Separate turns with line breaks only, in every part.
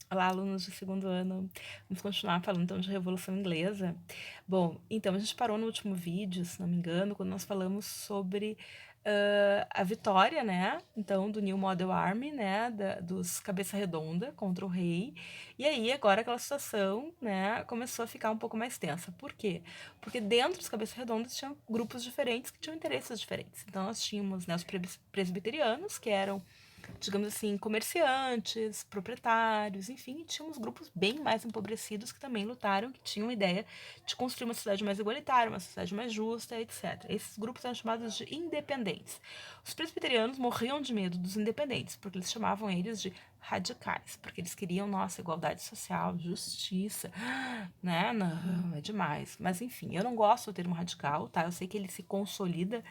Olá, alunos de segundo ano. Vamos continuar falando então de Revolução Inglesa. Bom, então a gente parou no último vídeo, se não me engano, quando nós falamos sobre a vitória, né? Então, do New Model Army, né? Dos Cabeça Redonda contra o rei. E aí, agora aquela situação, né? Começou a ficar um pouco mais tensa. Por quê? Porque dentro dos Cabeça Redondas tinham grupos diferentes que tinham interesses diferentes. Então, nós tínhamos, né, os presbiterianos, que eram, digamos assim, comerciantes, proprietários, enfim, tínhamos grupos bem mais empobrecidos que também lutaram, que tinham a ideia de construir uma sociedade mais igualitária, uma sociedade mais justa, etc. Esses grupos eram chamados de independentes. Os presbiterianos morriam de medo dos independentes, porque eles chamavam eles de radicais, porque eles queriam, nossa, igualdade social, justiça, né? Não, é demais. Mas enfim, eu não gosto do termo radical, tá? Eu sei que ele se consolida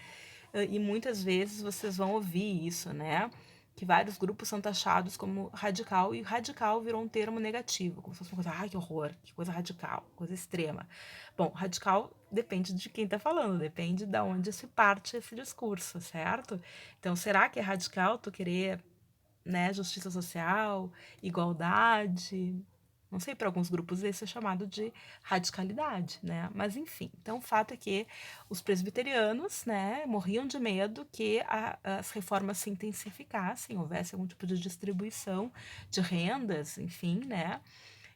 e muitas vezes vocês vão ouvir isso, né? Que vários grupos são taxados como radical, e radical virou um termo negativo, como se fosse uma coisa, ai, que horror, que coisa radical, coisa extrema. Bom, radical depende de quem está falando, depende de onde se parte esse discurso, certo? Então, será que é radical tu querer, né, justiça social, igualdade? Não sei, para alguns grupos isso é chamado de radicalidade, né? Mas enfim, então o fato é que os presbiterianos, né, morriam de medo que as reformas se intensificassem, houvesse algum tipo de distribuição de rendas, enfim, né?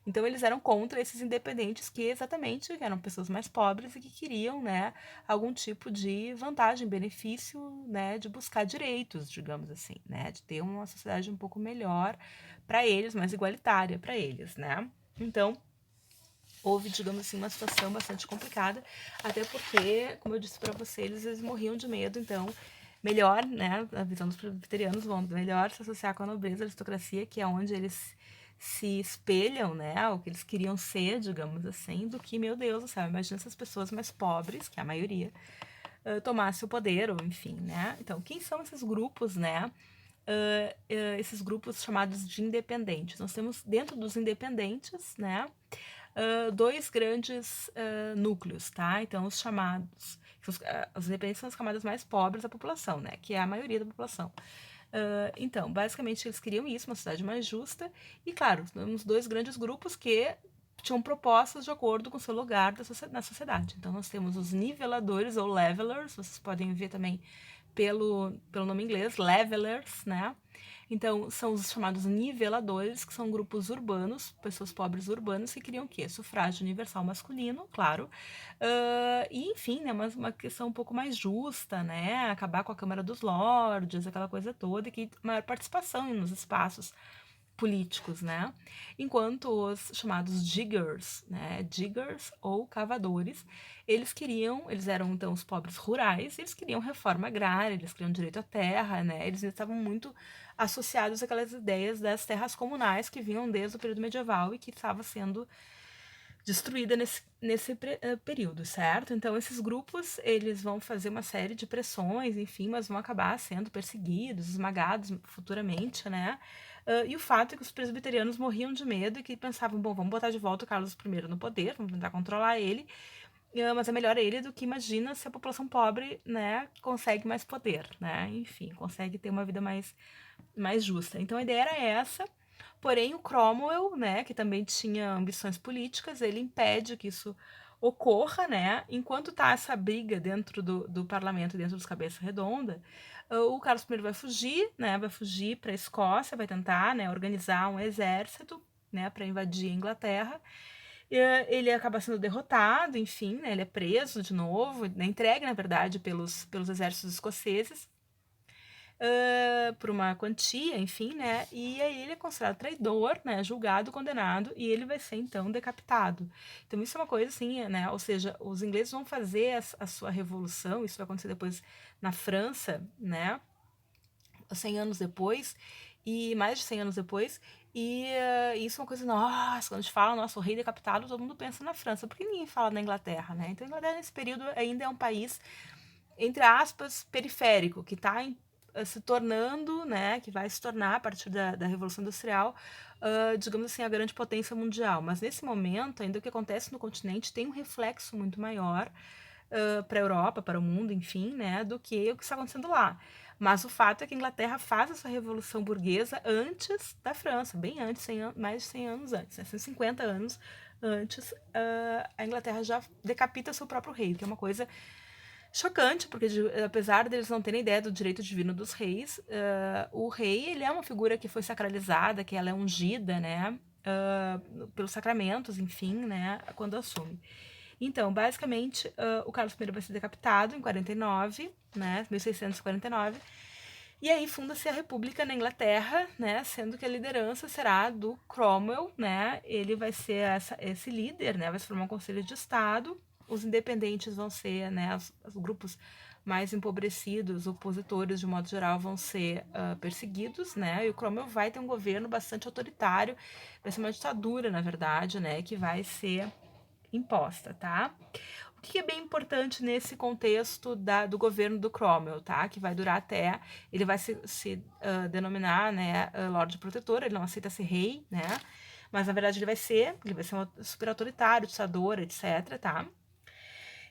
Então eles eram contra esses independentes que exatamente eram pessoas mais pobres e que queriam, né, algum tipo de vantagem, benefício, né, de buscar direitos, digamos assim, né, de ter uma sociedade um pouco melhor para eles, mais igualitária para eles, né? Então, houve, digamos assim, uma situação bastante complicada, até porque, como eu disse para vocês, eles morriam de medo, então melhor, né, a visão dos presbiterianos, vão melhor se associar com a nobreza, a aristocracia, que é onde eles se espelham, né, o que eles queriam ser, digamos assim, do que, meu Deus do céu, imagina essas pessoas mais pobres, que é a maioria, tomasse o poder, ou enfim, né? Então, quem são esses grupos, né? Esses grupos chamados de independentes. Nós temos dentro dos independentes, né? Dois grandes núcleos, tá? Então, os chamados. Os independentes são as camadas mais pobres da população, né? Que é a maioria da população. Então, basicamente, eles queriam isso, uma sociedade mais justa. E, claro, temos dois grandes grupos que tinham propostas de acordo com o seu lugar na sociedade. Então, nós temos os niveladores ou levelers, vocês podem ver também pelo nome inglês, levelers, né? Então, são os chamados niveladores, que são grupos urbanos, pessoas pobres urbanas, que queriam o quê? Sufrágio universal masculino, claro. E, enfim, né, uma questão um pouco mais justa, né? Acabar com a Câmara dos Lordes, aquela coisa toda, e que maior participação nos espaços políticos, né? Enquanto os chamados diggers, né, diggers ou cavadores, eles eram então os pobres rurais, eles queriam reforma agrária, eles queriam direito à terra, né? Eles estavam muito associados àquelas ideias das terras comunais que vinham desde o período medieval e que estava sendo destruída nesse período, certo? Então esses grupos eles vão fazer uma série de pressões, enfim, mas vão acabar sendo perseguidos, esmagados futuramente, né? E o fato é que os presbiterianos morriam de medo e que pensavam, bom, vamos botar de volta o Carlos I no poder, vamos tentar controlar ele, mas é melhor ele do que imagina se a população pobre, né, consegue mais poder, né? Enfim, consegue ter uma vida mais justa. Então a ideia era essa. Porém, o Cromwell, né, que também tinha ambições políticas, ele impede que isso ocorra, né? Enquanto tá essa briga dentro do parlamento, dentro dos Cabeça Redonda, o Carlos I vai fugir, né? Vai fugir para a Escócia, vai tentar, né, organizar um exército, né, para invadir a Inglaterra. Ele acaba sendo derrotado, enfim, né, ele é preso de novo, né, entregue, na verdade, pelos exércitos escoceses por uma quantia, enfim, né? E aí ele é considerado traidor, né? Julgado, condenado, e ele vai ser então decapitado. Então isso é uma coisa assim, né? Ou seja, os ingleses vão fazer a sua revolução, isso vai acontecer depois na França, né? 100 anos depois, e mais de 100 anos depois, e isso é uma coisa, nossa, quando a gente fala, nossa, o rei decapitado, todo mundo pensa na França, porque ninguém fala na Inglaterra, né? Então a Inglaterra nesse período ainda é um país entre aspas, periférico, que está se tornando, né, que vai se tornar a partir da Revolução Industrial, digamos assim, a grande potência mundial. Mas nesse momento, ainda o que acontece no continente tem um reflexo muito maior para a Europa, para o mundo, enfim, né, do que o que está acontecendo lá. Mas o fato é que a Inglaterra faz essa revolução burguesa antes da França, bem antes, mais de 100 anos antes, né? 150 anos antes, a Inglaterra já decapita seu próprio rei, que é uma coisa chocante, porque apesar deles não terem ideia do direito divino dos reis, o rei ele é uma figura que foi sacralizada, que ela é ungida, né, pelos sacramentos, enfim, né, quando assume. Então, basicamente, o Carlos I vai ser decapitado em 49, né, 1649, e aí funda-se a República na Inglaterra, né, sendo que a liderança será do Cromwell, né, ele vai ser esse líder, né, vai se formar um conselho de Estado, os independentes vão ser, né, os grupos mais empobrecidos, opositores de modo geral, vão ser perseguidos, né, e o Cromwell vai ter um governo bastante autoritário, vai ser uma ditadura, na verdade, né, que vai ser imposta, tá? O que é bem importante nesse contexto do governo do Cromwell, tá? Que vai durar até... Ele vai se denominar, né, Lorde Protetor, ele não aceita ser rei, né? Mas, na verdade, ele vai ser um super autoritário, ditador, etc, tá?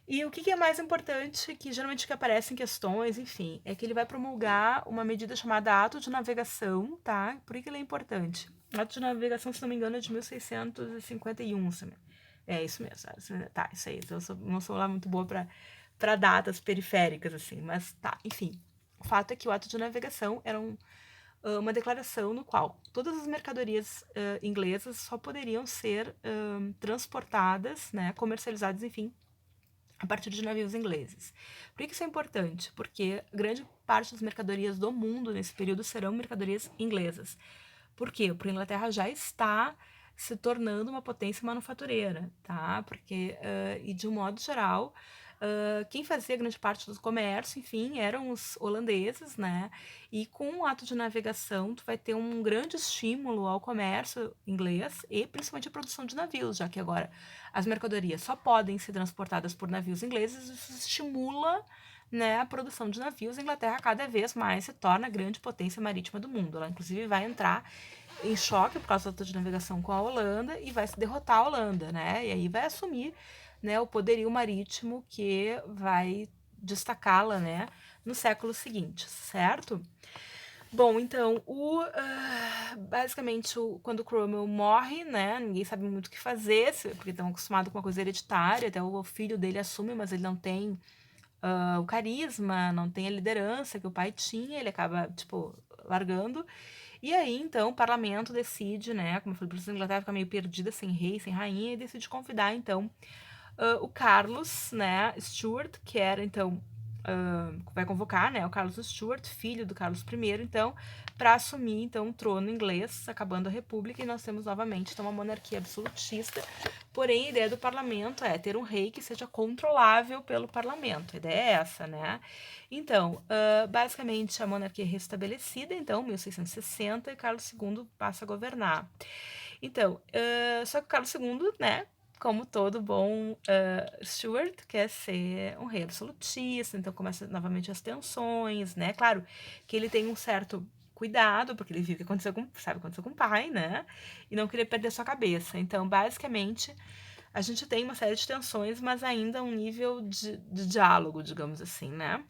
E o que é mais importante, que geralmente que aparece em questões, enfim, é que ele vai promulgar uma medida chamada Ato de Navegação, tá? Por que ele é importante? O Ato de Navegação, se não me engano, é de 1651, é isso mesmo, tá, isso aí. Eu não sou lá muito boa para datas periféricas, assim, mas tá, enfim. O fato é que o ato de navegação era uma declaração no qual todas as mercadorias inglesas só poderiam ser transportadas, né, comercializadas, enfim, a partir de navios ingleses. Por que isso é importante? Porque grande parte das mercadorias do mundo nesse período serão mercadorias inglesas. Por quê? Porque a Inglaterra já está se tornando uma potência manufatureira, tá? Porque, e de um modo geral, quem fazia grande parte do comércio, enfim, eram os holandeses, né? E com o ato de navegação, tu vai ter um grande estímulo ao comércio inglês e principalmente a produção de navios, já que agora as mercadorias só podem ser transportadas por navios ingleses, isso estimula, né, a produção de navios. A Inglaterra cada vez mais se torna a grande potência marítima do mundo. Ela, inclusive, vai entrar em choque por causa da de navegação com a Holanda e vai se derrotar a Holanda, né? E aí vai assumir, né, o poderio marítimo que vai destacá-la, né, no século seguinte, certo? Bom, então, basicamente, quando o Cromwell morre, né, ninguém sabe muito o que fazer, porque estão acostumados com uma coisa hereditária, até o filho dele assume, mas ele não tem o carisma, não tem a liderança que o pai tinha, ele acaba, tipo, largando. E aí, então, o parlamento decide, né, como eu falei, a Inglaterra fica meio perdida, sem rei, sem rainha, e decide convidar, então, o Carlos, né, Stuart, que era, então, vai convocar, né, o Carlos Stuart, filho do Carlos I, então, para assumir, então, o trono inglês, acabando a república, e nós temos novamente, então, uma monarquia absolutista. Porém, a ideia do parlamento é ter um rei que seja controlável pelo parlamento. A ideia é essa, né? Então, basicamente, a monarquia é restabelecida, então, 1660, e Carlos II passa a governar. Então, só que o Carlos II, né, como todo bom Stuart, quer ser um rei absolutista, então começa novamente as tensões, né? Claro que ele tem um certo cuidado, porque ele viu o que aconteceu sabe o que aconteceu com o pai, né? E não queria perder sua cabeça. Então, basicamente, a gente tem uma série de tensões, mas ainda um nível de diálogo, digamos assim, né?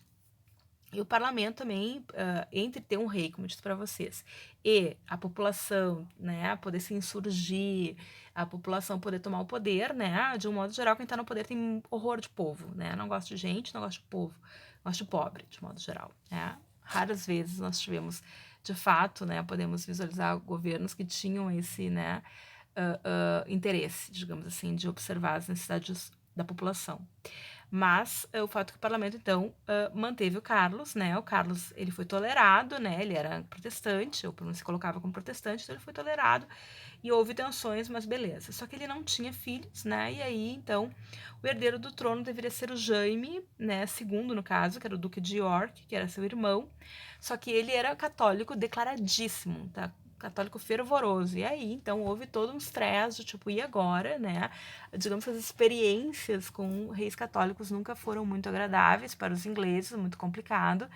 E o parlamento também, entre ter um rei, como eu disse para vocês, e a população, né, poder se insurgir, a população poder tomar o poder, né, de um modo geral, quem está no poder tem horror de povo, né, não gosta de gente, não gosta de povo, gosta de pobre, de modo geral, né. Raras vezes nós tivemos, de fato, né, podemos visualizar governos que tinham esse, né, interesse, digamos assim, de observar as necessidades da população. Mas o fato é que o parlamento, então, manteve o Carlos, né? O Carlos, ele foi tolerado, né? Ele era protestante, ou pelo menos se colocava como protestante, então ele foi tolerado e houve tensões, mas beleza. Só que ele não tinha filhos, né? E aí, então, o herdeiro do trono deveria ser o Jaime, né? Segundo, no caso, que era o Duque de York, que era seu irmão. Só que ele era católico declaradíssimo, tá? Católico fervoroso. E aí, então, houve todo um estresse, tipo, e agora, né? Digamos que as experiências com reis católicos nunca foram muito agradáveis para os ingleses, muito complicado.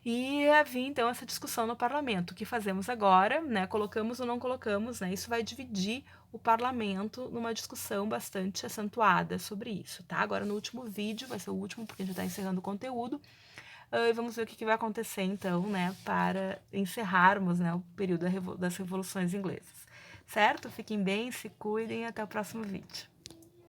E havia, então, essa discussão no parlamento. O que fazemos agora, né? Colocamos ou não colocamos, né? Isso vai dividir o parlamento numa discussão bastante acentuada sobre isso, tá? Agora, no último vídeo, vai ser o último, porque a gente está encerrando o conteúdo, e vamos ver o que vai acontecer então, né, para encerrarmos, né, o período das revoluções inglesas. Certo? Fiquem bem, se cuidem e até o próximo vídeo.